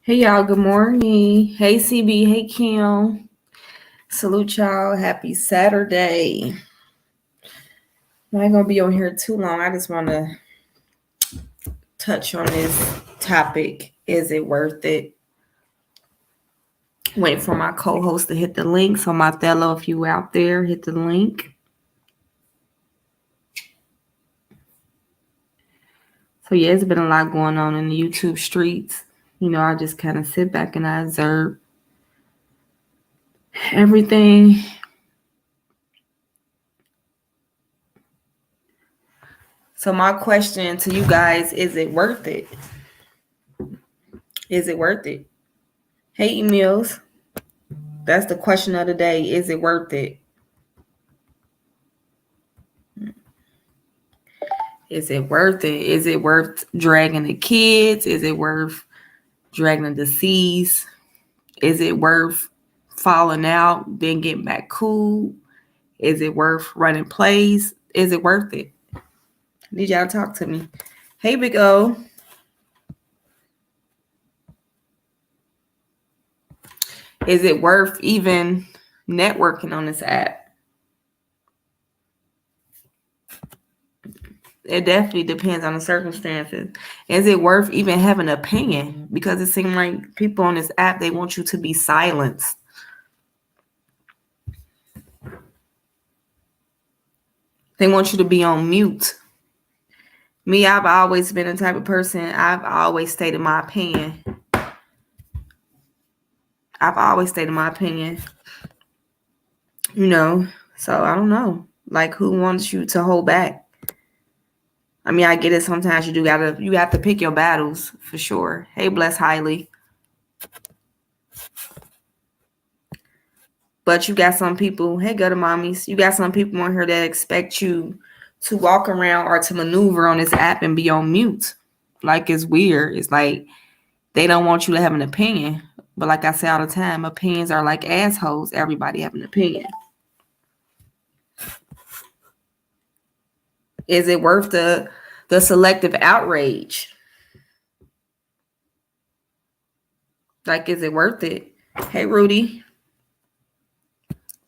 Hey y'all, good morning. Hey CB, hey Kim. Salute y'all. Happy Saturday. I ain't gonna be on here too long. I just wanna touch on this topic. Is it worth it? Wait for my co-host to hit the link. So Marthello, if you out there, hit the link. So yeah, it's been a lot going on in the YouTube streets. I just kind of sit back and I observe everything. So my question to you guys, is it worth it? Is it worth it? Hey, Emils. That's the question of the day. Is it worth it? Is it worth it? Is it worth dragging the kids? Is it worth dragging the deceased? Is it worth falling out, then getting back cool? Is it worth running plays? Is it worth it? Need y'all to talk to me. Hey, Big O. Is it worth even networking on this app? It definitely depends on the circumstances. Is it worth even having an opinion? Because it seems like people on this app, they want you to be silenced. They want you to be on mute. Me, I've always been the type of person, I've always stated my opinion. So I don't know. Like, who wants you to hold back? I mean, I get it. Sometimes you have to pick your battles for sure. Hey, bless highly. But you got some people, hey, gutter mommies, you got some people on here that expect you to walk around or to maneuver on this app and be on mute. Like, it's weird. It's like they don't want you to have an opinion. But like I say all the time, opinions are like assholes. Everybody have an opinion. Is it worth the selective outrage? Like, is it worth it? Hey, Rudy.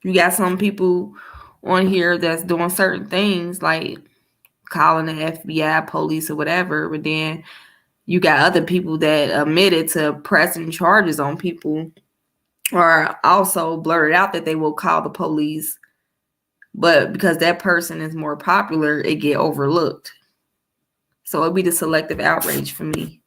You got some people on here that's doing certain things like calling the FBI, police, or whatever, but then you got other people that admitted to pressing charges on people or also blurted out that they will call the police, but because that person is more popular, it get overlooked. So it'd be the selective outrage for me.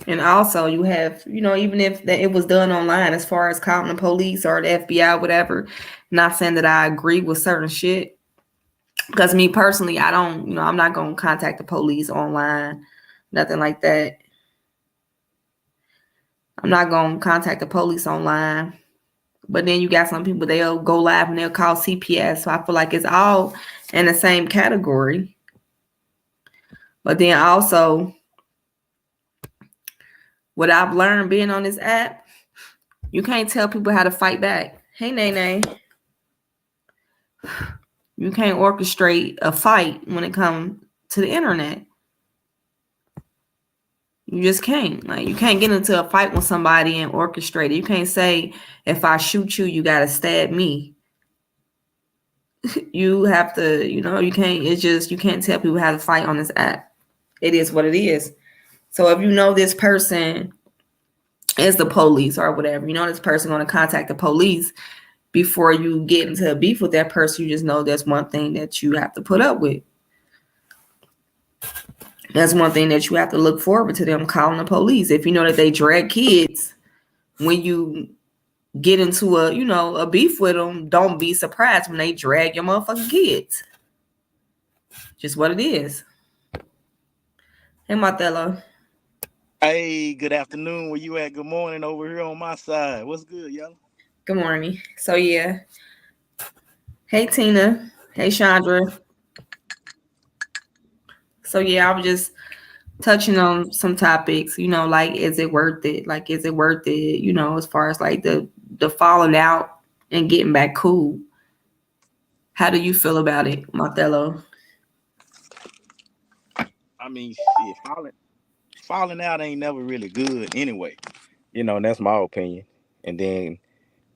And also you have, even if it was done online, as far as calling the police or the FBI, whatever, not saying that I agree with certain shit. Because me personally, I don't, I'm not going to contact the police online, nothing like that. I'm not going to contact the police online. But then you got some people, they'll go live and they'll call CPS. So I feel like it's all in the same category. But then also, what I've learned being on this app, you can't tell people how to fight back. Hey, Nene. You can't orchestrate a fight when it comes to the internet. You just can't. Like, you can't get into a fight with somebody and orchestrate it. You can't say, if I shoot you, you got to stab me. You have to, you can't, you can't tell people how to fight on this app. It is what it is. So if you know this person is the police or whatever, this person going to contact the police before you get into a beef with that person, you just know that's one thing that you have to put up with. That's one thing that you have to look forward to them calling the police. If you know that they drag kids, when you get into a beef with them, don't be surprised when they drag your motherfucking kids. Just what it is. Hey, Marthello. Hey, good afternoon. Where you at? Good morning over here on my side. What's good, y'all? Good morning. So, yeah. Hey, Tina. Hey, Chandra. So, yeah, I was just touching on some topics, like, is it worth it? Like, is it worth it, as far as like the falling out and getting back cool? How do you feel about it, Martello? I mean, shit, falling out ain't never really good anyway. And that's my opinion. And then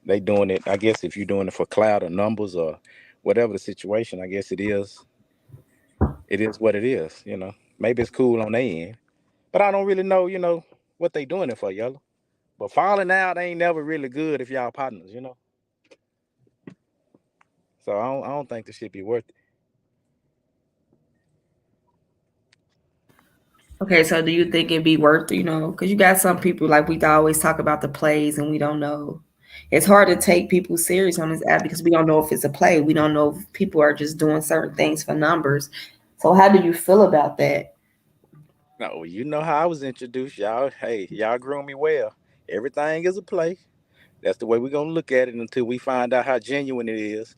they doing it. I guess if you're doing it for cloud or numbers or whatever the situation, I guess it is. It is what it is. Maybe it's cool on their end, but I don't really know. What they doing it for, yellow. But falling out ain't never really good if y'all partners. So I don't think this should be worth it. Okay, so do you think it'd be worth, because you got some people like we always talk about the plays and we don't know. It's hard to take people serious on this app because we don't know if it's a play. We don't know if people are just doing certain things for numbers. So how do you feel about that? No, you know how I was introduced, y'all. Hey, y'all grew me well. Everything is a play. That's the way we're gonna look at it until we find out how genuine it is.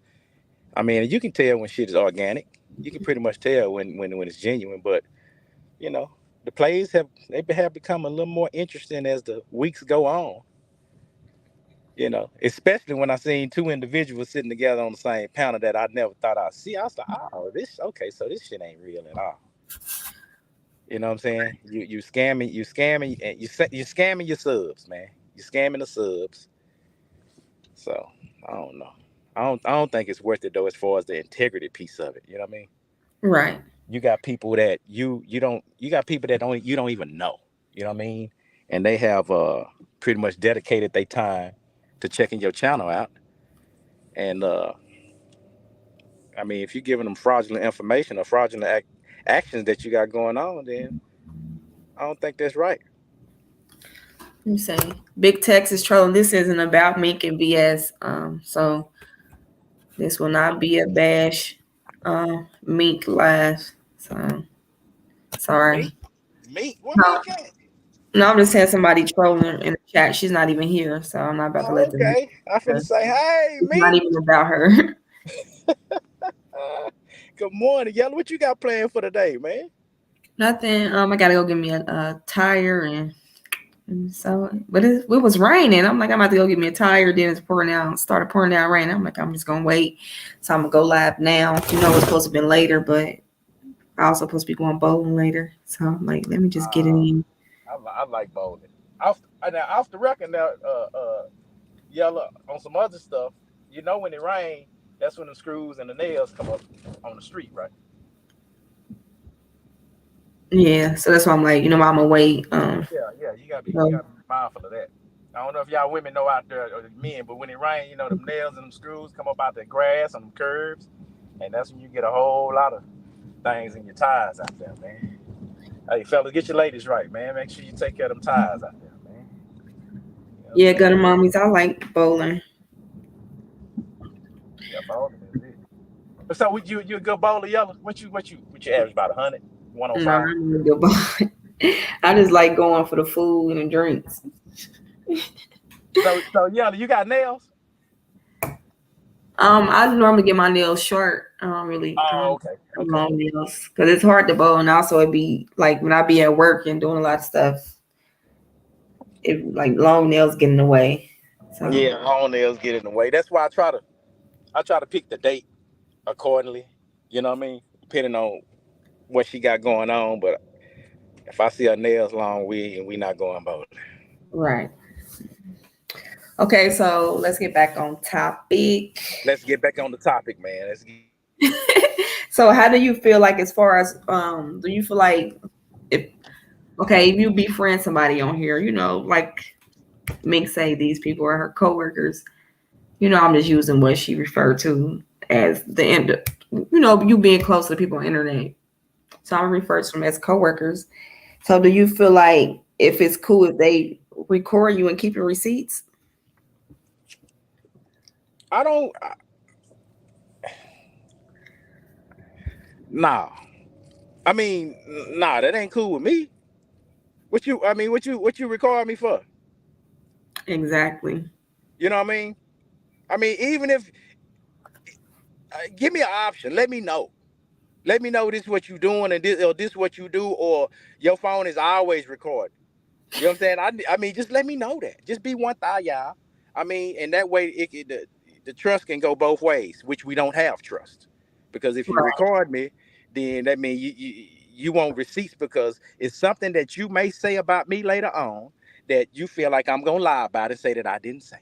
I mean, you can tell when shit is organic. You can pretty much tell when it's genuine. But you know, the plays have become a little more interesting as the weeks go on. Especially when I seen two individuals sitting together on the same panel that I never thought I'd see. I was like, oh, this okay, so this shit ain't real at all. You know what I'm saying? You scamming, and you scamming your subs, man. You scamming the subs. So I don't know. I don't think it's worth it though, as far as the integrity piece of it. You know what I mean? Right. You got people that you got people that you don't even know. You know what I mean? And they have pretty much dedicated their time to checking your channel out. And I mean, if you're giving them fraudulent information or fraudulent actions that you got going on, then I don't think that's right. Let me say Big Tex is trolling. This isn't about Mink and BS. So this will not be a bash Mink live. So sorry. Me? What No, me at? no, I'm just saying somebody trolling in the chat. She's not even here, so I'm not about to Oh, let them. okay. I finna say, hey, It's not me. even about her. Good morning, Yellow. What you got planned for today, man? Nothing. I gotta go get me a tire and so, but it was raining. I'm like, I'm about to go get me a tire. Then it's started pouring down rain. I'm like, I'm just gonna wait. So I'm gonna go live now. It's supposed to be later, but I also supposed to be going bowling later. So I'm like, let me just get it in. I like bowling. Off the record now, Yellow, on some other stuff. When it rain, that's when the screws and the nails come up on the street, right? Yeah, so that's why I'm like, I'm gonna wait. Yeah. You gotta be mindful of that. I don't know if y'all women know out there or the men, but when it rain, them nails and them screws come up out the grass and them curbs, and that's when you get a whole lot of things in your tires out there, man. Hey, fellas, get your ladies right, man. Make sure you take care of them tires out there, man. Yeah, gutter mommies. I like bowling. Yeah, bowling is it. So, would you a good bowler, Yellow? What you average about 100, No, 105? I'm not good bowling. I just like going for the food and the drinks. So Yellow, you got nails? I normally get my nails short. I don't really Oh, okay. long nails because it's hard to bow, and also it'd be like when I be at work and doing a lot of stuff, it like long nails get in the way. So Yeah, long nails get in the way. That's why I try to pick the date accordingly. You know what I mean? Depending on what she got going on. But if I see her nails long, we not going bowling. right. Okay, so let's get back on topic. Let's get back on the topic, man. Let's get. So how do you feel like as far as do you feel like if you befriend somebody on here, like Mink say these people are her coworkers, I'm just using what she referred to as the end of, you being close to people on the internet. So I refer to them as coworkers. So do you feel like if it's cool if they record you and keep your receipts? I don't. Nah. I mean, nah. That ain't cool with me. What you record me for? Exactly. You know what I mean? I mean, even if give me an option, let me know. Let me know this what you doing and this what you do, or your phone is always recording. You know what I'm saying? I mean, just let me know that. Just be one thigh, y'all. I mean, and that way the trust can go both ways, which we don't have trust. Because if you Right. record me, then that means you want receipts, because it's something that you may say about me later on that you feel like I'm gonna lie about and say that I didn't say.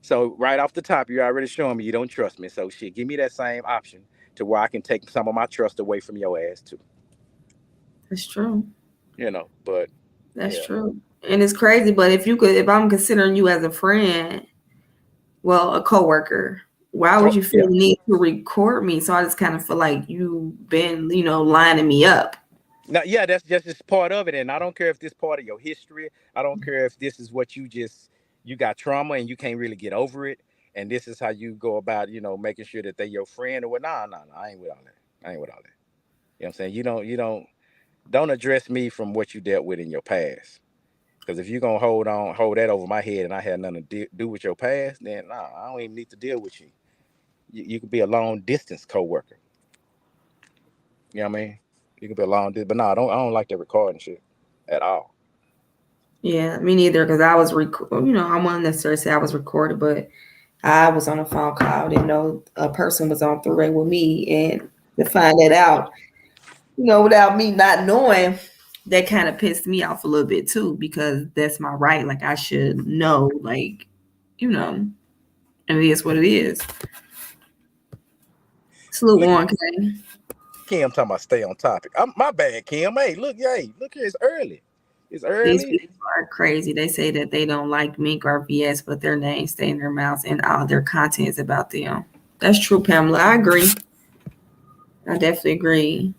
So right off the top, you're already showing me you don't trust me. So shit, give me that same option to where I can take some of my trust away from your ass too. That's true. But That's yeah. true. And it's crazy, but if I'm considering you as a friend, well, a coworker, why would Oh, you yeah. feel the need to record me? So I just kind of feel like you've been, lining me up. Now, yeah, that's just part of it, and I don't care if this part of your history. I don't care if this is what you got trauma and you can't really get over it, and this is how you go about, making sure that they your friend or what. Nah, I ain't with all that. I ain't with all that. You know what I'm saying? You don't address me from what you dealt with in your past. Because if you're gonna hold that over my head, and I had nothing to do with your past, then nah, I don't even need to deal with you. You could be a long distance coworker. You know what I mean? You could be a long distance, but no, I don't like that recording shit at all. Yeah, me neither. Because I was, I wouldn't necessarily say I was recorded, but I was on a phone call. I didn't know a person was on three-way with me, and to find that out, without me not knowing, that kind of pissed me off a little bit too, because that's my right. Like I should know, like, and it is what it is. Salute Look at one, K. Kim talking about stay on topic. My bad, Kim. Hey, look here, it's early. It's These early. people are crazy. They say that they don't like Mink or VS, but their names stay in their mouths and all their content is about them. That's true, Pamela. I agree. I definitely agree.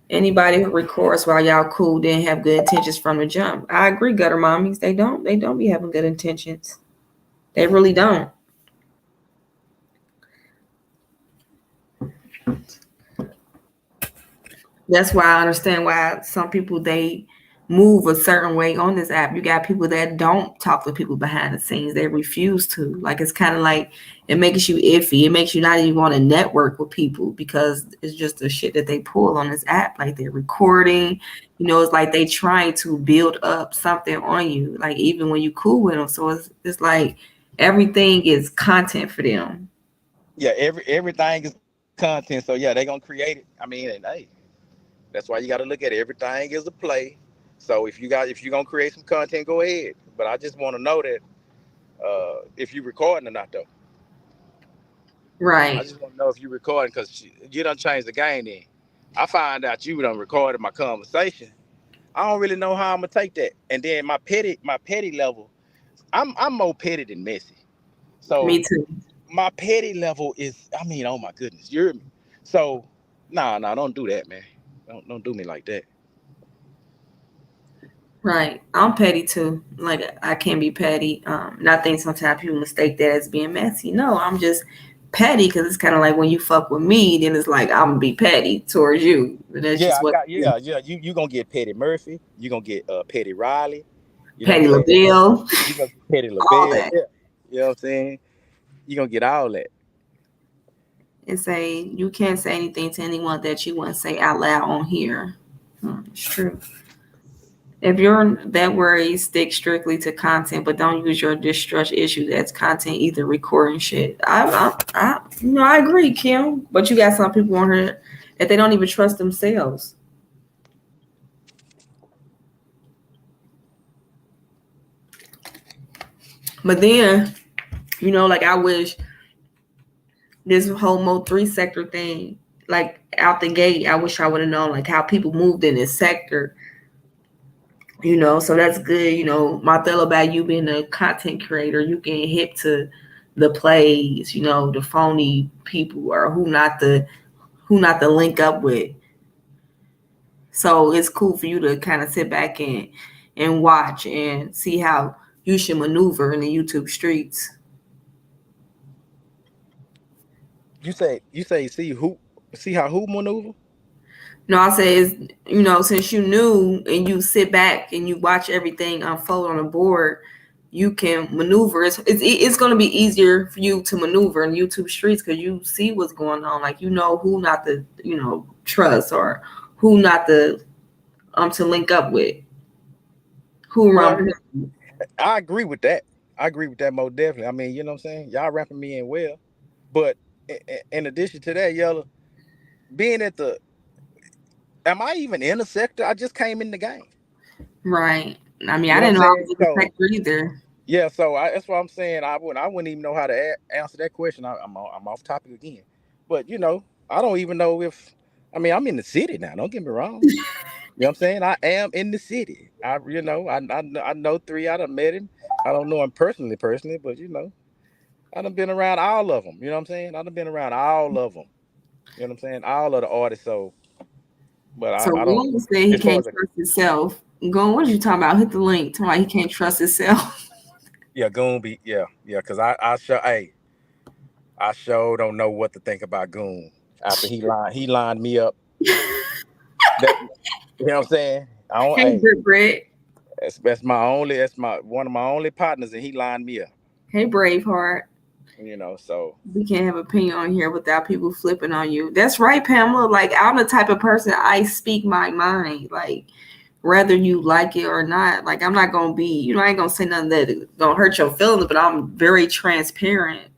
Anybody who records while y'all cool didn't have good intentions from the jump. I agree, gutter mommies. They don't be having good intentions. They really don't. That's why I understand why some people they move a certain way on this app. You got people that don't talk to people behind the scenes. They refuse to. Like it's kind of like it makes you iffy. It makes you not even want to network with people because it's just the shit that they pull on this app. Like they're recording. It's like they trying to build up something on you. Like even when you cool with them. So it's like everything is content for them. Yeah, everything is content. So yeah, they gonna create it. I mean, and hey, that's why you got to look at it. Everything is a play. So if you're gonna create some content, go ahead. But I just want to know that if you're recording or not, though. I Right. just want to know if you're recording, because you done changed the game. Then I find out you done recorded my conversation. I don't really know how I'm gonna take that. And then my petty level, I'm more petty than messy. Me So too. my petty level is, I mean, oh my goodness, you're me. So nah, don't do that, man. Don't do me like that. Right. I'm petty too. Like I can be petty. And I think sometimes people mistake that as being messy. No, I'm just petty because it's kind of like when you fuck with me, then it's like I'm gonna be petty towards you. And that's Yeah, just what yeah. You gonna get Petty Murphy. You gonna get Petty Riley. You know what petty I'm saying? LaBelle, You gonna get Petty all LaBelle. that. Yeah. You know what I'm saying? You gonna get all that. And say you can't say anything to anyone that you wouldn't say out loud on here. It's true. If you're that worried, stick strictly to content, but don't use your distrust issues as content, either recording shit. I agree, Kim. But you got some people on here that they don't even trust themselves. But then, like I wish this whole Mo3 sector thing, like out the gate, I wish I would have known like how people moved in this sector. So that's good. My fellow about you being a content creator, you getting hip to the plays, the phony people or who not to link up with. So it's cool for you to kind of sit back and watch and see how you should maneuver in the YouTube streets. You say see how who maneuver? No, I say is since you knew and you sit back and you watch everything unfold on the board, you can maneuver. It's going to be easier for you to maneuver in YouTube streets because you see what's going on. Like who not to trust or who not to link up with, who Well, around. I agree with that. I agree with that most definitely. I mean, you know what I'm saying? Y'all rapping me in well. But in addition to that, Yella, being at the am I even in the sector? I just came in the game. Right. I mean, You I know what I'm didn't know I saying? was in the So sector either. yeah, so that's what I'm saying. I wouldn't even know how to answer that question. I'm off topic again, but I don't even know if I mean I'm in the city now. Don't get me wrong. You know what I'm saying? I am in the city. I know three. I done met him. I don't know him personally, but I done been around all of them. You know what I'm saying? I done been around all of them. You know what I'm saying? All of the artists. So, but So I don't. Goon said he As far can't as trust himself. Goon, what are you talking about? Hit the link. Talking about he can't trust himself. yeah, Goon be yeah. Cause I sure don't know what to think about Goon after he lined me up. That you know what I'm saying? I don't. Hey, Hey, Brit Brit. that's my one of my only partners, and he lined me up. Hey, Braveheart. So We can't have opinion on here without people flipping on you. That's right, Pamela. Like, I'm the type of person, I speak my mind. Like, whether you like it or not. Like, I'm not gonna be, I ain't gonna say nothing that gonna hurt your feelings, but I'm very transparent.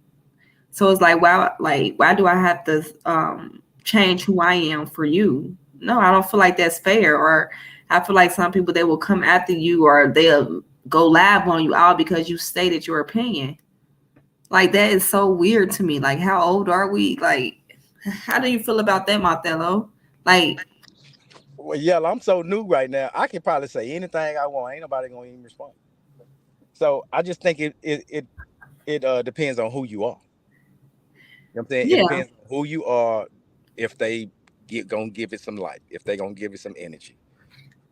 So it's why do I have to change who I am for you? No, I don't feel like that's fair. Or I feel like some people, they will come after you, or they'll go live on you all because you stated your opinion. Like, that is so weird to me. Like, how old are we? Like, how do you feel about that, Martello? Like, well, yeah, I'm so new right now. I can probably say anything I want. Ain't nobody gonna even respond. So I just think it depends on who you are. You know what I'm saying? It yeah, depends on who you are. If they gonna give it some light, if they gonna give it some energy.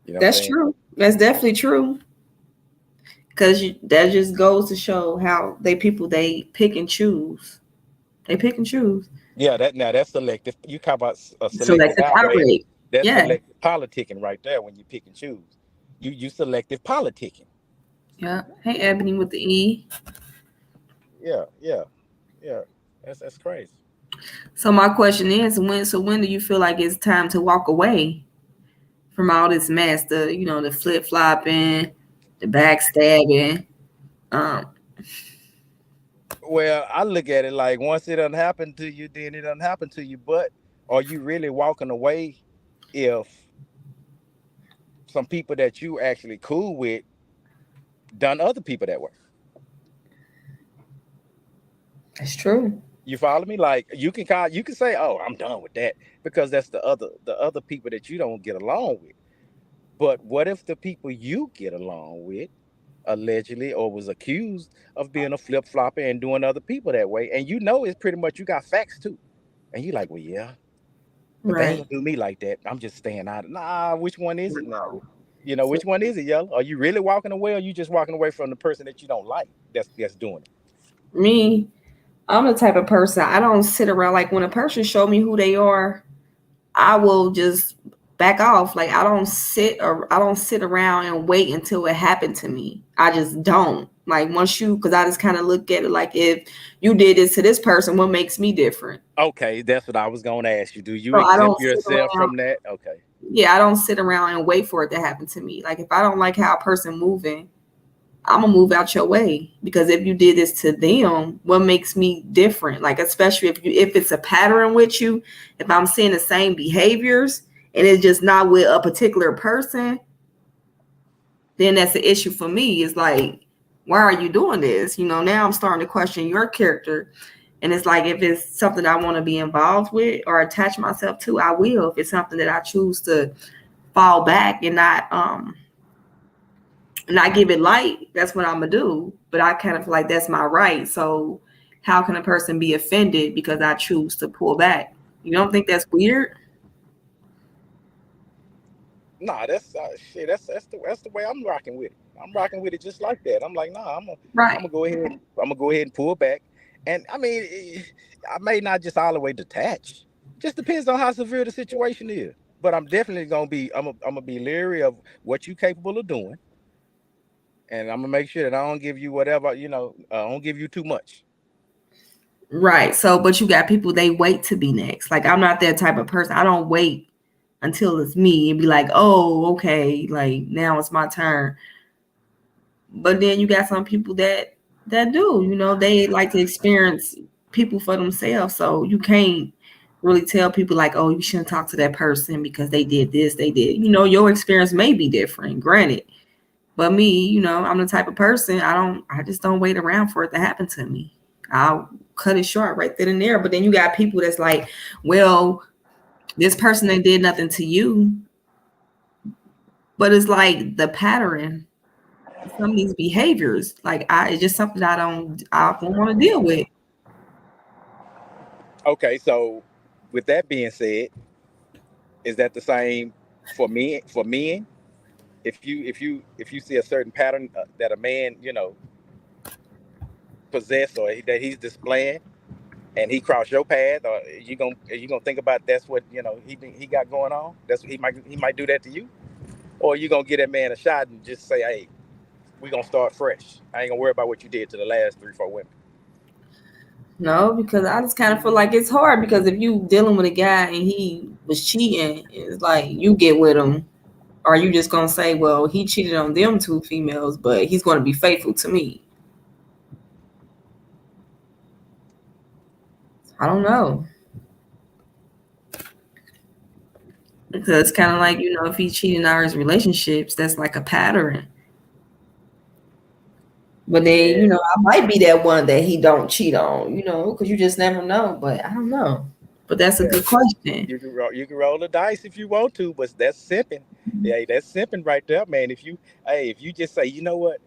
You know what I'm that's saying? true. That's definitely true. Because that just goes to show how they pick and choose. They pick and choose. Yeah, that's selective. You talk about a selective Selective outrage. outrage. That's Yeah. selective politicking right there. When you pick and choose, you selective politicking. Yeah. Hey, Ebony with the E. Yeah, yeah, yeah. That's crazy. So my question is, when do you feel like it's time to walk away from all this mess? The flip flopping, the backstabbing. Um, Well, I look at it like once it done happened to you, then it done happened to you. But are you really walking away if some people that you actually cool with done other people that way? that's true. You follow me? Like you can say, "Oh, I'm done with that," because that's the other people that you don't get along with. But what if the people you get along with allegedly or was accused of being a flip flopper and doing other people that way, and it's pretty much you got facts too, and you like, well, yeah, but they ain't Right. gonna do me like that. I'm just staying out. Nah, which one is it now? Which one is it, Yellow? Are you really walking away, or you just walking away from the person that you don't like? That's doing it. Me, I'm the type of person, I don't sit around. Like, when a person show me who they are, I will just back off. Like, I don't sit around and wait until it happened to me. I just don't. Like, because I just kind of look at it like, if you did this to this person, what makes me different? Okay, that's what I was gonna ask you. Do you So I don't exempt sit yourself around. from that? Okay. Yeah, I don't sit around and wait for it to happen to me. Like, if I don't like how a person moving, I'm gonna move out your way, because if you did this to them, what makes me different? Like, especially if it's a pattern with you, if I'm seeing the same behaviors and it's just not with a particular person, then that's the issue for me. Is like, why are you doing this? Now I'm starting to question your character. And it's like, if it's something I want to be involved with or attach myself to, I will. If it's something that I choose to fall back and not give it light, that's what I'm gonna do. But I kind of feel like that's my right. So how can a person be offended because I choose to pull back? You don't think that's weird? Nah, that's shit. That's the way I'm rocking with it. I'm rocking with it just like that. I'm like, nah, I'm Right. gonna go ahead. I'm gonna go ahead and pull back. And I mean, I may not just all the way detach. Just depends on how severe the situation is. But I'm definitely gonna be. I'm gonna be leery of what you capable of doing, and I'm gonna make sure that I don't give you whatever. I don't give you too much. Right. So, but you got people, they wait to be next. Like, I'm not that type of person. I don't wait until it's me and be like, oh, okay, like now it's my turn. But then you got some people that that do. You know, they like to experience people for themselves. So you can't really tell people like, oh, you shouldn't talk to that person because they did this, they did. You know, your experience may be different, granted. But me, you know, I'm the type of person I just don't wait around for it to happen to me. I'll cut it short right then and there. But then you got people that's like, well, this person ain't did nothing to you. But it's like the pattern, some of these behaviors, like it's just something I don't want to deal with. Okay, so with that being said, is that the same for me for men? If you see a certain pattern that a man possess or that he's displaying, and he crossed your path, or you gonna think about that's what he got going on. That's what he might do that to you, or you gonna get that man a shot and just say, hey, we gonna start fresh. I ain't gonna worry about what you did to the last 3 4 women. No, because I just kind of feel like it's hard because if you dealing with a guy and he was cheating, it's like you get with him. Or are you just gonna say, well, he cheated on them two females, but he's gonna be faithful to me? I don't know. Because it's kind of like, you know, if he's cheating on his relationships, that's like a pattern. But then, Yeah, you know, I might be that one that he don't cheat on, you know, because you just never know. But I don't know. But that's a yeah. good question. You can roll the dice if you want to, but that's simping. Yeah, that's simping right there, man. If you just say, you know what,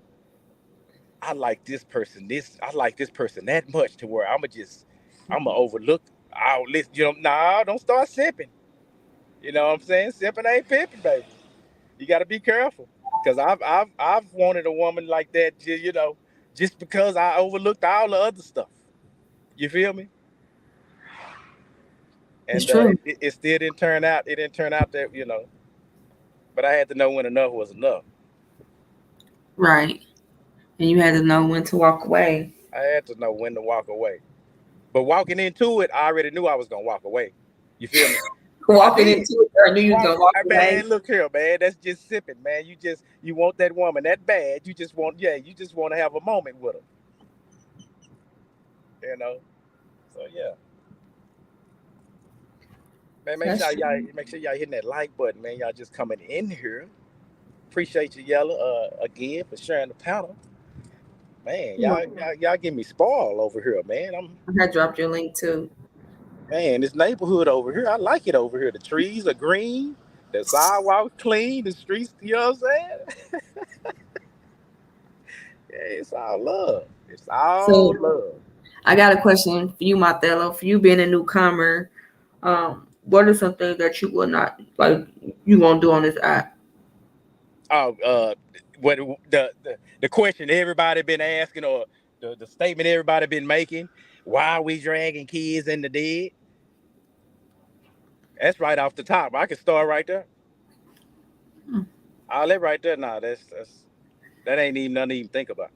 I like this person that much to where I'ma overlook. I'll listen. Nah, don't start simping. You know what I'm saying? Simping ain't pimping, baby. You got to be careful, because I've wanted a woman like that, just because I overlooked all the other stuff. You feel me? It's And true. it still didn't turn out. It didn't turn out that but I had to know when enough was enough. Right. And you had to know when to walk away. I had to know when to walk away. But walking into it, I already knew I was gonna walk away. You feel me? I Walking did. into it, I knew you was gonna walk away. Man, look here, man. That's just sipping, man. You want that woman that bad. You just want to have a moment with her. You know. So yeah, man. Make That's sure y'all true. make sure y'all hitting that like button, man. Y'all just coming in here. Appreciate you, Yella, again for sharing the panel. Man, y'all get me spoiled over here, man. I dropped your link too. Man, this neighborhood over here, I like it over here. The trees are green, the sidewalks clean, the streets, you know what I'm saying? Yeah, it's all love. It's all So love. I got a question for you, Marthello. For you being a newcomer, what are some things that you will not like you won't do on this app? Oh, what the question everybody been asking, or the statement everybody been making? Why are we dragging kids in the dead? That's right off the top. I can start right there. Hmm. All that right there. Nah, that ain't even nothing to even think about.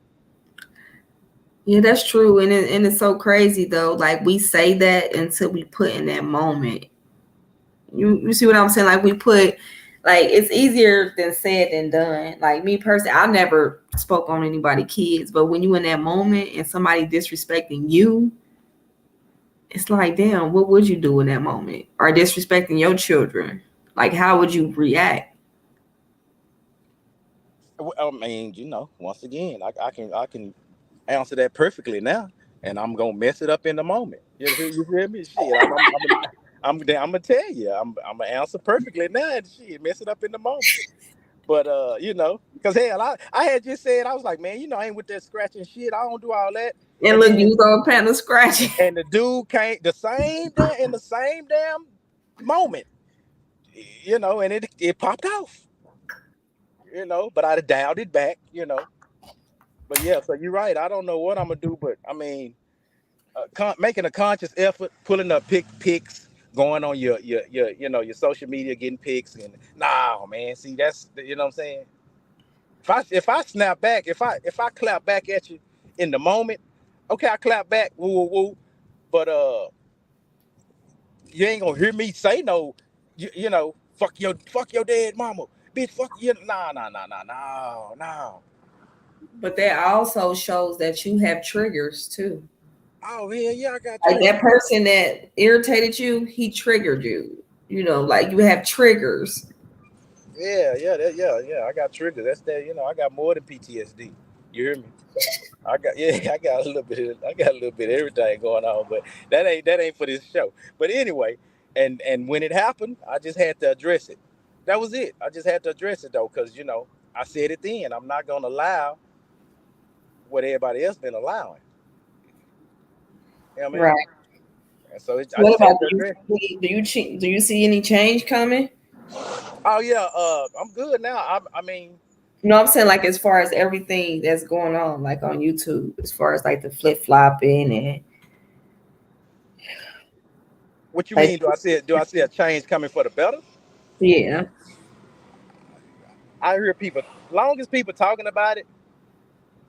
Yeah, that's true, and it's so crazy though. Like we say that until we put in that moment. You see what I'm saying? Like we put, like it's easier than said than done. Like me personally, I never spoke on anybody kids, but when you in that moment and somebody disrespecting you, it's like, damn, what would you do in that moment? Or disrespecting your children? Like, how would you react? Well, I mean, once again, I can answer that perfectly now, and I'm gonna mess it up in the moment. You feel me? Shit, I'm gonna tell you, I'm gonna answer perfectly now, and shit, mess it up in the moment. But because hell, I had just said, I was like, man, I ain't with that scratching shit. I don't do all that. And And look, then you was on panel scratching. and the dude came in the same damn moment, and it popped off, but I dialed it back. But yeah, so you're right. I don't know what I'm gonna do, but I mean, making a conscious effort, pulling up pics, going on your social media, getting pics, and nah, man. See, that's what I'm saying. If I snap back, if I clap back at you in the moment, okay, I clap back, woo woo woo, but you ain't gonna hear me say no, fuck your dead mama, bitch, fuck you, nah, nah, nah, nah, no, no. But that also shows that you have triggers too. Oh yeah, I got Like triggers. that person that irritated you, he triggered you. You know, like you have triggers. Yeah. I got triggers. That's that. I got more than PTSD. You hear me? I got a little bit. I got a little bit of everything going on, but that ain't for this show. But anyway, and when it happened, I just had to address it. That was it. I just had to address it though, because I said it then. I'm not gonna allow what everybody else been allowing. You know what I mean? Right. And so I What just about had to address it. do you see any change coming? Oh yeah, I'm good now. I mean, You know what I'm saying? Like as far as everything that's going on, like on YouTube, as far as like the flip flopping and what you like mean? Do I see a change coming for the better? yeah. I hear people. Long as people talking about it,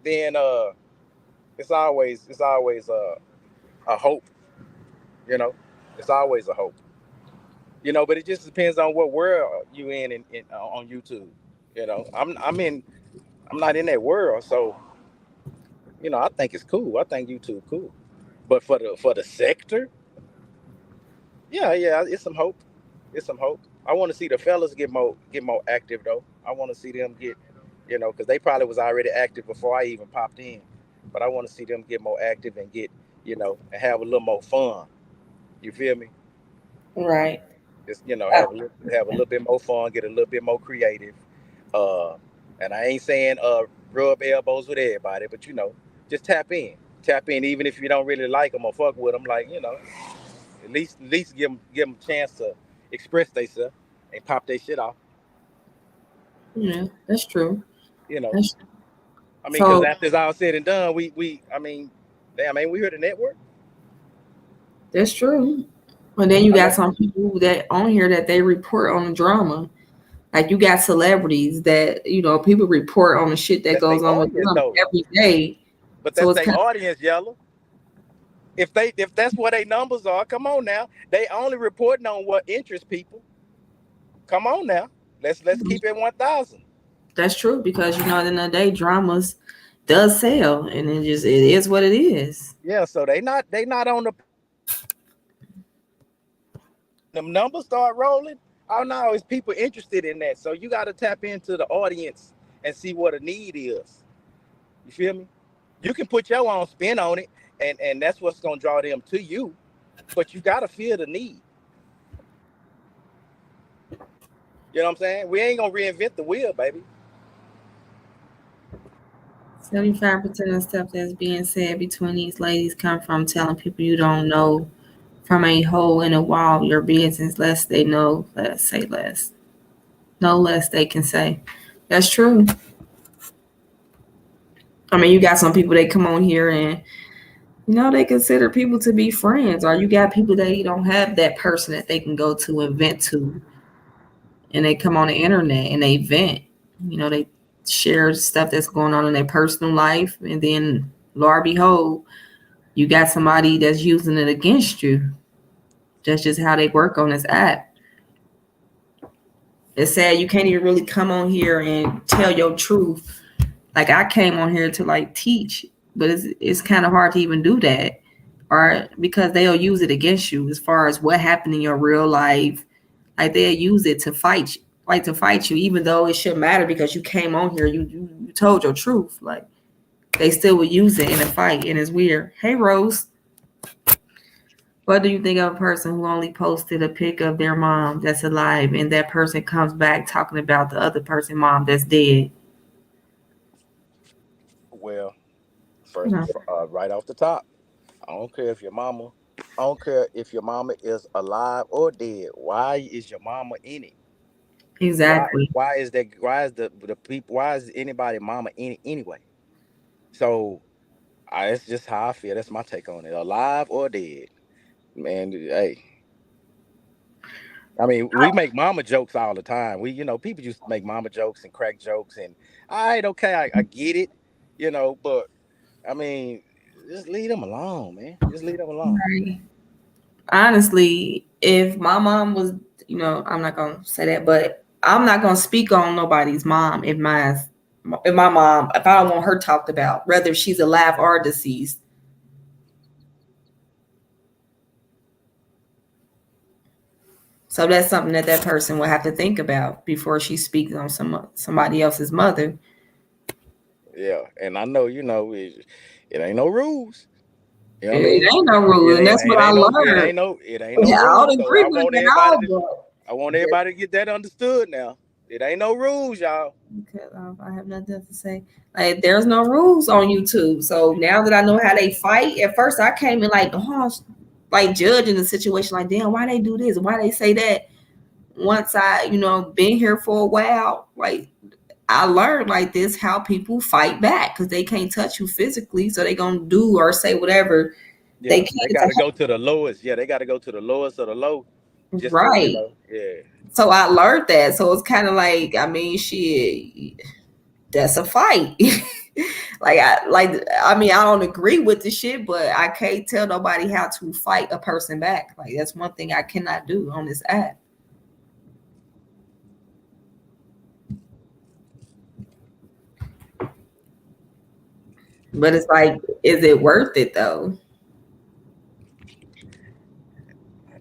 then it's always a hope. You know, it's always a hope. But it just depends on what world you in on YouTube. I'm not in that world, so I think it's cool. I think YouTube cool. But for the sector, yeah, it's some hope. It's some hope. I want to see the fellas get more active though. I want to see them get, because they probably was already active before I even popped in. But I want to see them get more active and get, and have a little more fun. You feel me? Right. Just Uh, have a little bit more fun, get a little bit more creative. Uh, and I ain't saying rub elbows with everybody, but just tap in. Even if you don't really like them or fuck with them, like at least give them a chance to express themselves and pop their shit off. yeah, that's true. You know, That's, I mean, because so after it's all said and done, I mean, damn, ain't we here the network? that's true. And then you I got know some people that on here that they report on the drama. Like you got celebrities that people report on the shit that that's their goes on with audience them though, every day. but So that's it's their kind audience, yellow. If that's what their numbers are, come on now. They only reporting on what interests people. Come on now. Let's of keep it 1,000. that's true because at the end of the day, dramas does sell, and it is what it is. Yeah, so they not on the them numbers start rolling. Oh no, it's people interested in that. So you got to tap into the audience and see what a need is. You feel me? You can put your own spin on it, and that's what's gonna draw them to you. But you got to feel the need. You know what I'm saying? We ain't gonna reinvent the wheel, baby. 75% of stuff that's being said between these ladies come from telling people you don't know from a hole in a wall of your business. Less they know, less say less. No less they can say. That's true. I mean, you got some people that come on here and they consider people to be friends, or you got people that you don't have that person that they can go to and vent to, and they come on the internet and they vent. They share stuff that's going on in their personal life, and then, Lord behold, you got somebody that's using it against you. That's just how they work on this app. It's sad you can't even really come on here and tell your truth. Like I came on here to like teach, but it's kind of hard to even do that, or because they'll use it against you as far as what happened in your real life. Like they'll use it to fight you, even though it shouldn't matter because you came on here, you told your truth. Like they still would use it in a fight, and it's weird. Hey Rose, what do you think of a person who only posted a pic of their mom that's alive, and that person comes back talking about the other person's mom that's dead? Well, You first, know, right off the top, I don't care if your mama. I don't care if your mama is alive or dead. Why is your mama in it? Why? exactly. Why is that? Why is the people? Why is anybody mama in it anyway? So it's just how I feel. That's my take on it. Alive or dead, man. Hey, I mean, we make mama jokes all the time. People used to make mama jokes and crack jokes, and all right, okay, I get it, but I mean, just leave them alone, man. Just leave them alone. Right. Honestly, if my mom was, I'm not gonna say that, but I'm not gonna speak on nobody's mom if mine. if my mom, if I don't want her talked about, whether she's alive or deceased. So that's something that that person will have to think about before she speaks on somebody else's mother. Yeah, and I know, it ain't no rules. You know what I It mean? ain't no rule, and that's what I learned. It ain't no I rules. don't So agree with it all, I want but everybody to get that understood now. It ain't no rules, y'all. I have nothing else to say. Like, there's no rules on YouTube. So now that I know how they fight, at first I came in like, oh, like judging the situation, like, damn, why they do this? Why they say that? Once I, been here for a while, like, I learned like this how people fight back because they can't touch you physically, so they gonna do or say whatever they Yeah, can they got to go to the lowest. Yeah, they got to go to the lowest of the low, just to, right. yeah. So I learned that. So it's kind of like, I mean, shit, that's a fight. I mean, I don't agree with the shit, but I can't tell nobody how to fight a person back. Like, that's one thing I cannot do on this app. But it's like, is it worth it though?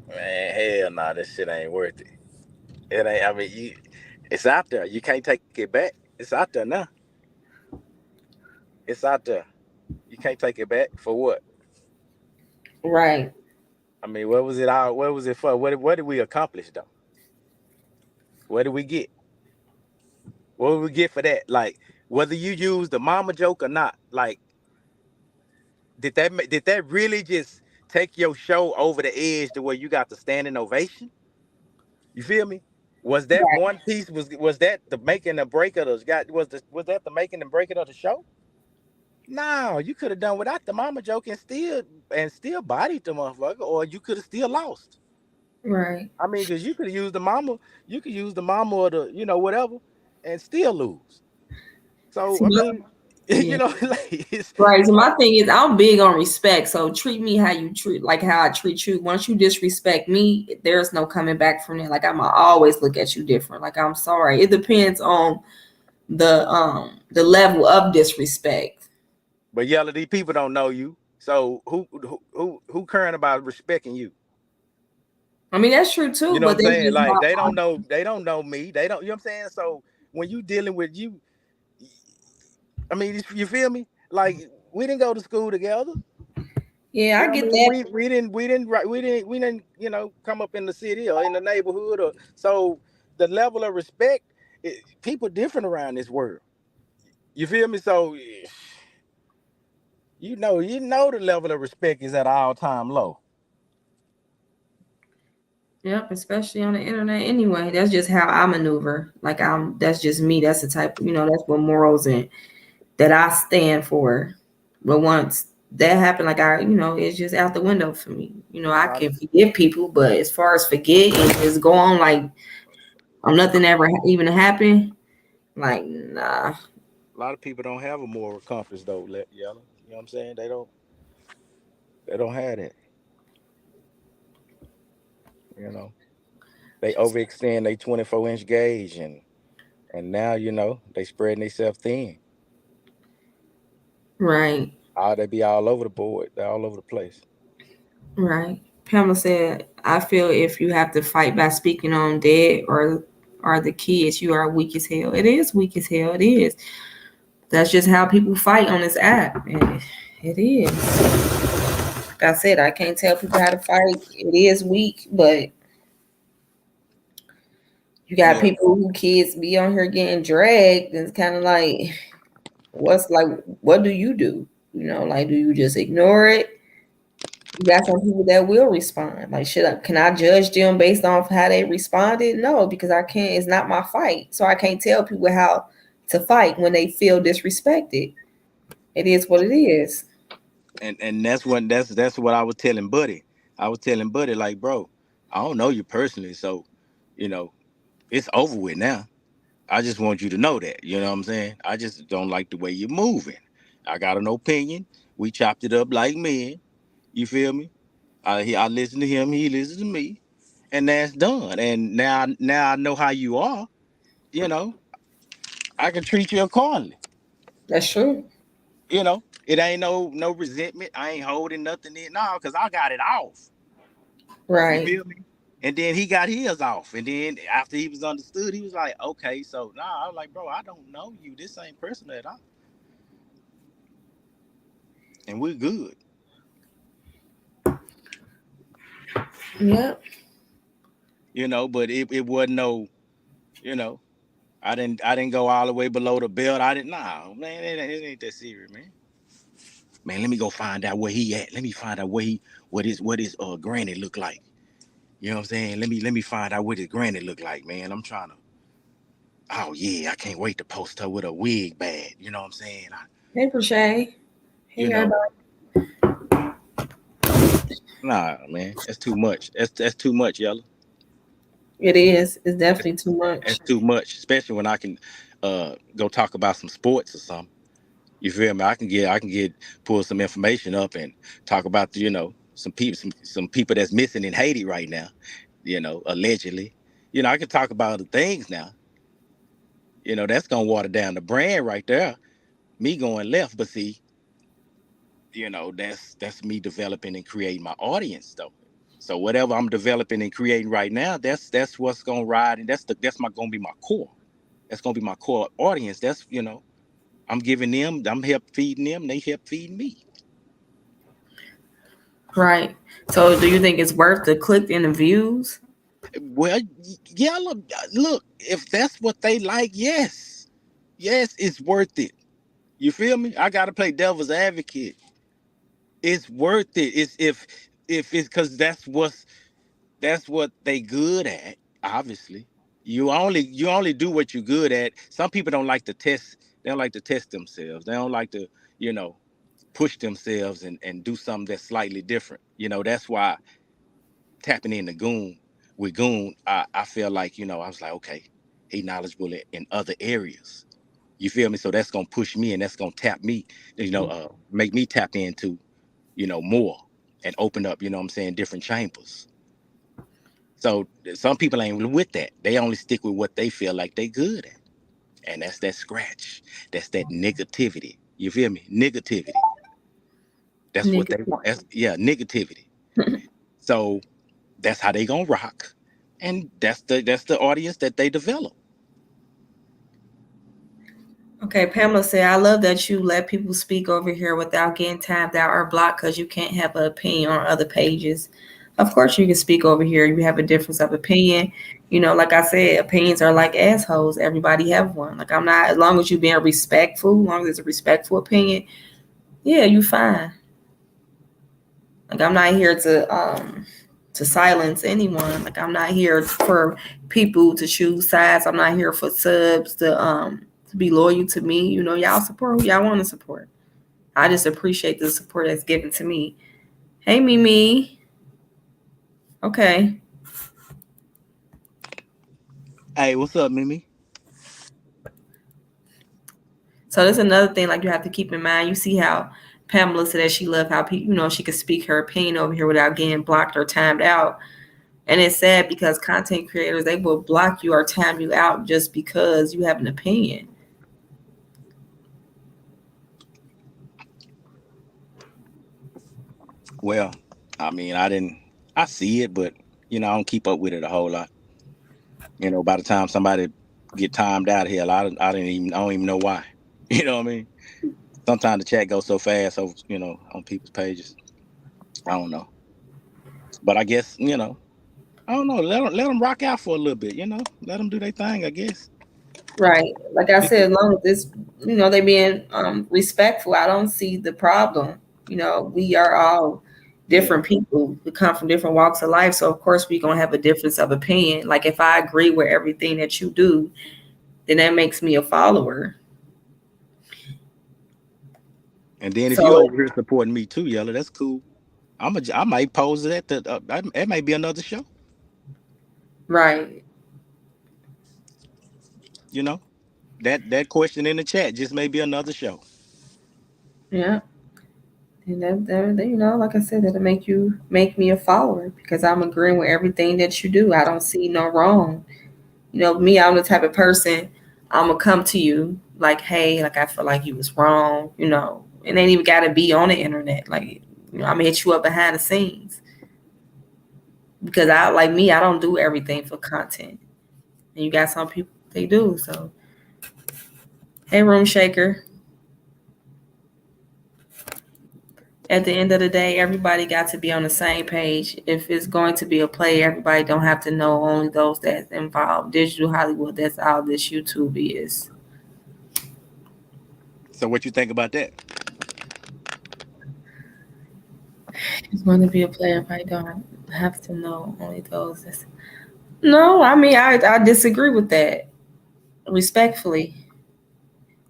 Man, hell nah, this shit ain't worth it. It ain't. I mean, it's out there. You can't take it back. It's out there now. It's out there. You can't take it back for what? Right. I mean, what was it all? What was it for? What did we accomplish though? What did we get? What did we get for that? Like, whether you use the mama joke or not, like, did that really just take your show over the edge to where you got the standing ovation? You feel me? Was that Right. one piece? Was that the making and break of the got? Was that the making and breaking of the show? No, you could have done without the mama joke and still bodied the motherfucker, or you could have still lost. Right. I mean, because you could use the mama or the whatever, and still lose. So See, I mean, yeah. like it's Right. So my thing is, I'm big on respect. So treat me how you treat, like how I treat you. Once you disrespect me, there's no coming back from that. Like, I'm always look at you different. Like, I'm sorry. It depends on the level of disrespect. but yella, these people don't know you. So who caring about respecting you? I mean, that's true too, You know what but I'm that's saying? just Like how they don't know me. They don't, you know what I'm saying? So when you dealing with you, I mean, you feel me? Like, we didn't go to school together. yeah, You I know what I get mean? that. We didn't come up in the city or in the neighborhood, or so the level of respect, people different around this world. You feel me? So you know the level of respect is at all time low. Yep, especially on the internet anyway. That's just how I maneuver. Like, that's just me. That's the type, that's what morals and that I stand for. But once that happened, like, it's just out the window for me. I A lot can of forgive people, but as far as forget and just go on like nothing ever even happened, like, nah. a lot of people don't have a moral compass though, yellow. You know what I'm saying? They don't have that. You know, they overextend their 24-inch gauge, and now they spreading themselves thin. Right, They be all over the board. They're all over the place. right. Pamela said, I feel if you have to fight by speaking on dead or the kids, you are weak as hell. It is weak as hell. It is. That's just how people fight on this app. And it is. Like I said, I can't tell people how to fight. It is weak, but you got Yeah, people who kids be on here getting dragged, and it's kind of like, what do you do? Like, do you just ignore it? You got some people that will respond. Like, can I judge them based off how they responded? No, because I can't. It's not my fight, so I can't tell people how to fight when they feel disrespected. It is what it is. and that's what I was telling Buddy. I was telling Buddy, like, bro, I don't know you personally, so you know it's over with now. I just want you to know that. You know what I'm saying? I just don't like the way you're moving. I got an opinion. We chopped it up like men. You feel me? I listen to him. He listens to me, and that's done. And now I know how you are. You know, I can treat you accordingly. That's true. You know, it ain't no resentment. I ain't holding nothing in. No, because I got it off. You Right. feel me? And then he got his off. And then after he was understood, he was like, okay, so I was like, bro, I don't know you. This ain't personal at all. And we're good. Yep. You know, but it wasn't no, you know, I didn't go all the way below the belt. I didn't man, it ain't that serious, man. Man, let me go find out where he at. Let me find out what his granny look like. You know what I'm saying? Let me find out what his granny look like, man. I'm trying to. Oh yeah, I can't wait to post her with a wig bag. You know what I'm saying? Hey, Shay. You Hey, know, everybody. nah, man, that's too much. That's too much, Yellow. It is. It's definitely too That's much. too much, especially when I can go talk about some sports or something. You feel me? I can get pull some information up and talk about some people that's missing in Haiti right now. Allegedly. I can talk about other things now. That's gonna water down the brand right there. Me going left, but see, that's me developing and creating my audience though. So whatever I'm developing and creating right now, that's what's gonna ride, and that's gonna be my core. That's gonna be my core audience. I'm giving them, I'm help feeding them, they help feeding me. Right. So, do you think it's worth the click and the views? Well, yeah, look, if that's what they like, yes, it's worth it. You feel me? I gotta play devil's advocate. It's worth it. It's if it's because that's what they good at. Obviously, you only do what you're good at. Some people don't like to test. They don't like to test themselves. They don't like to, you know, push themselves and do something that's slightly different. That's why tapping in the goon with goon, I feel like, I was like, okay, he knowledgeable in other areas. You feel me? So that's gonna push me and that's gonna tap me, make me tap into, more and open up, what I'm saying, different chambers. So some people ain't with that. They only stick with what they feel like they good at. And that's that scratch. That's that negativity. You feel me? Negativity. That's what Nigga. they want. Yeah, negativity. So that's how they gonna rock. And that's the audience that they develop. Okay, Pamela said, I love that you let people speak over here without getting tabbed out or blocked because you can't have an opinion on other pages. Of course, you can speak over here. You have a difference of opinion. Like I said, opinions are like assholes. Everybody have one. Like, I'm not, as long as you being respectful, as long as it's a respectful opinion, yeah, you fine. Like, I'm not here to silence anyone. Like, I'm not here for people to choose sides. I'm not here for subs to be loyal to me. Y'all support who y'all want to support. I just appreciate the support that's given to me. Hey, Mimi. Okay. Hey, what's up, Mimi? So that's another thing, like, you have to keep in mind. You see how Pamela said that she loved how people, she could speak her opinion over here without getting blocked or timed out. And it's sad because content creators, they will block you or time you out just because you have an opinion. Well, I mean, I see it, but I don't keep up with it a whole lot. By the time somebody get timed out here, I don't even know why. You know what I mean? Sometimes the chat goes so fast over, on people's pages. I don't know, but I guess I don't know. Let them rock out for a little bit. Let them do their thing. I guess. Right. Like I said, as long as this, they being respectful, I don't see the problem. We are all Yeah. different people. We come from different walks of life. So of course we're gonna have a difference of opinion. Like if I agree with everything that you do, then that makes me a follower. And then if you So over here supporting me too, Yellow, that's cool. I might pose it at that may be another show. right. You know that question in the chat just may be another show. Yeah. And that like I said, that'll make me a follower because I'm agreeing with everything that you do. I don't see no wrong. Me, I'm the type of person I'm gonna come to you like, hey, like I feel like you was wrong, you know. It ain't even gotta be on the internet. Like, you know, I'm gonna hit you up behind the scenes because I don't do everything for content, and you got some people they do. So, hey, Room Shaker. At the end of the day, everybody got to be on the same page. If it's going to be a play, everybody don't have to know, only those that's involved. Digital Hollywood, that's all this YouTube is. So what you think about that? It's going to be a play, everybody don't have to know, only those that's. No, I mean, I disagree with that respectfully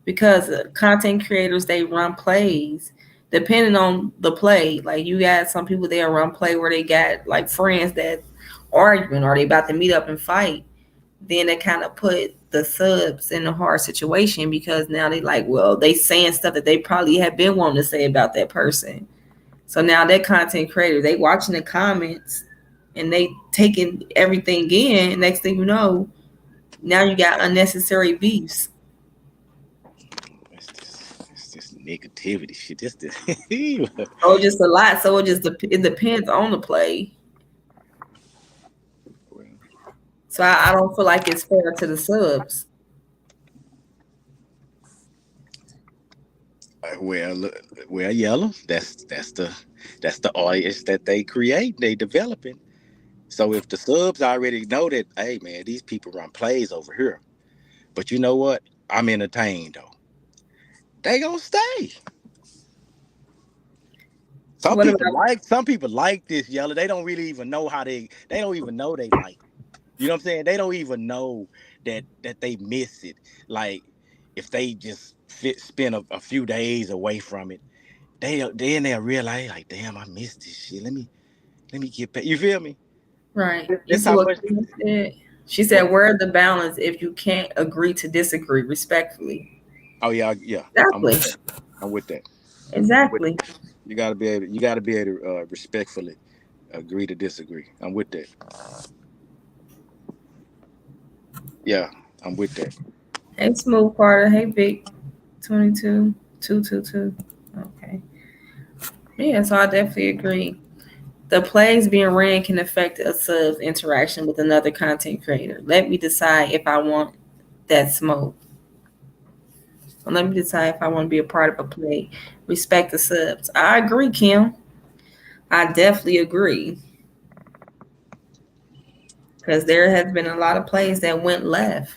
because content creators, they run plays depending on the play. Like, you got some people, they'll run play where they got like friends that arguing or they about to meet up and fight. Then they kind of put the subs in a hard situation because now they like, well, they saying stuff that they probably have been wanting to say about that person. So now that content creator, they watching the comments and they taking everything in. Next thing you know, now you got unnecessary beefs. It's this negativity shit. This Oh, just a lot. So it depends on the play. So I don't feel like it's fair to the subs. well, yellow. That's the audience that they create. They developing. So if the subs already know that, hey man, these people run plays over here. But you know what? I'm entertained though. They gonna stay. So what about Some people like this yellow. They don't really even know how they don't even know they like it. You know what I'm saying? They don't even know that they miss it. Like if they just spend a few days away from it, they'll realize like, damn, I missed this shit. Let me get back. You feel me? right? You That's see how what much. Kim said? She What? said, "Where the balance if you can't agree to disagree respectfully?" Oh yeah, yeah. I'm Exactly. with that. I'm with that. I'm with Exactly. that. You gotta be able. You gotta be able to respectfully agree to disagree. I'm with that. Yeah, I'm with that. Hey, Smooth Carter. Hey, Big 22 222. Okay. Yeah, so I definitely agree. The plays being ran can affect a sub's interaction with another content creator. Let me decide if I want that smoke. Let me decide if I want to be a part of a play. Respect the subs. I agree, Kim. I definitely agree. Because there has been a lot of plays that went left.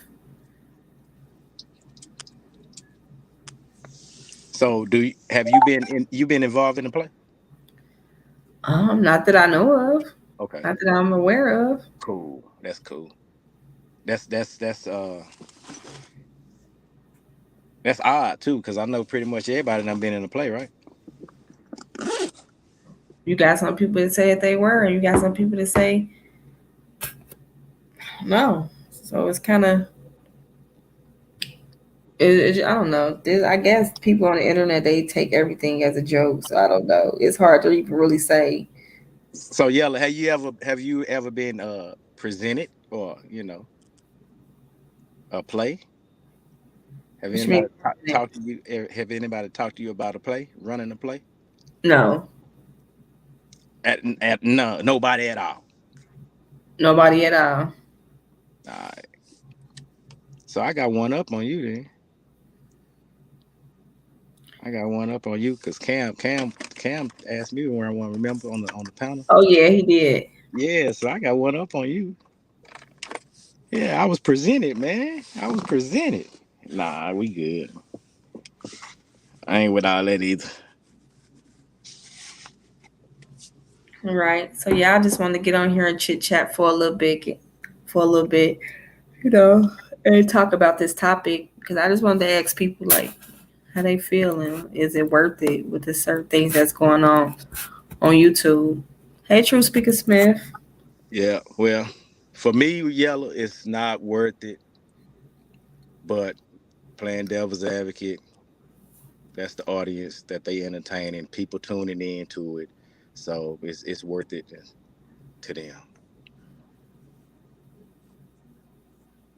So, have you been involved in the play? Not that I know of. Okay, Not that I'm aware of. cool. That's cool. That's that's odd too, because I know pretty much everybody done been in the play, right? You got some people that say that they were, and you got some people that say no. So it's kind of, I don't know. I guess people on the internet, they take everything as a joke. So I don't know. It's hard to even really say. So, Yella, have you ever been presented or a play? Have What you mean? anybody talked to you? Have anybody talked to you about a play, running a play? No, At no, nobody at all. nobody at all. All right. So I got one up on you then. I got one up on you because Cam asked me where I want to remember on the panel. Oh yeah, he did. Yeah, so I got one up on you. Yeah, I was presented, man. I was presented. Nah, we good. I ain't with all that either. All right. So yeah, I just wanted to get on here and chit chat for a little bit, you know, and talk about this topic because I just wanted to ask people like how they feeling. Is it worth it with the certain things that's going on YouTube? Hey, True Speaker Smith. Yeah, well, for me, yellow, it's not worth it. But playing devil's advocate, that's the audience that they entertaining, people tuning into it. So it's worth it to them.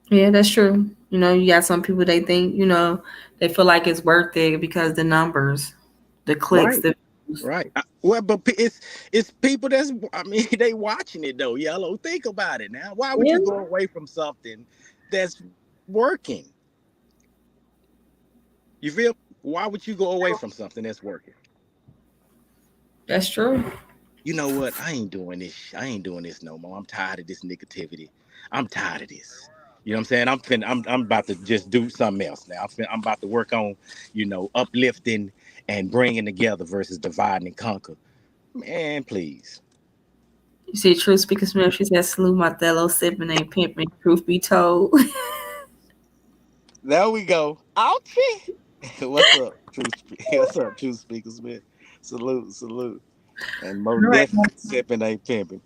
Yeah, that's true. You know, you got some people they think, they feel like it's worth it because the numbers, the clicks, Right. the views. Right. Well, but it's people that's I mean they watching it though. Yellow. Think about it now. Why would Yeah, you go away from something that's working? You feel? Why would you go away from something that's working? that's true. You know what? I ain't doing this. I ain't doing this no more. I'm tired of this negativity. I'm tired of this. You know what I'm saying? I'm about to just do something else now. I'm about to work on, uplifting and bringing together versus divide and conquer. Man, please. You see, Truth Speaker Smith, she said, salute Martello, sipping ain't pimping. Truth be told. There we go. Ouchie. What's up, What's up, Truth Speaker Smith? Salute, salute. And All most right. definitely sipping ain't pimping.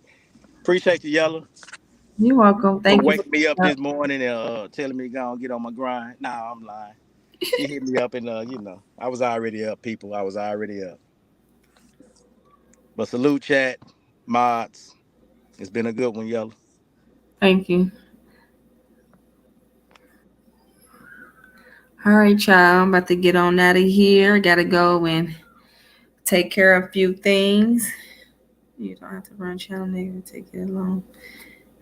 Appreciate you, Yellow, You're welcome. for Thank you for waking me up coming this morning and telling me to go and get on my grind. Nah, I'm lying. She hit me up and I was already up, people. I was already up. But salute, chat, mods. It's been a good one, Yellow. Thank you. All right, y'all. I'm about to get on out of here. Gotta go and take care of a few things. You don't have to run channel negative, take it alone.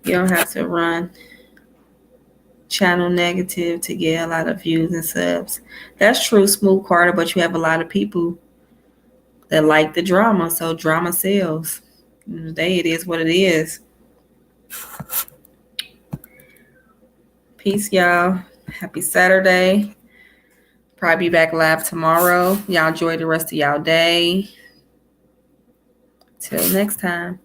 You don't have to run channel negative to get a lot of views and subs. That's true, Smooth Carter, but you have a lot of people that like the drama, so drama sells. Today it is what it is. Peace, y'all. Happy Saturday. Probably be back live tomorrow. Y'all enjoy the rest of y'all day. Till next time.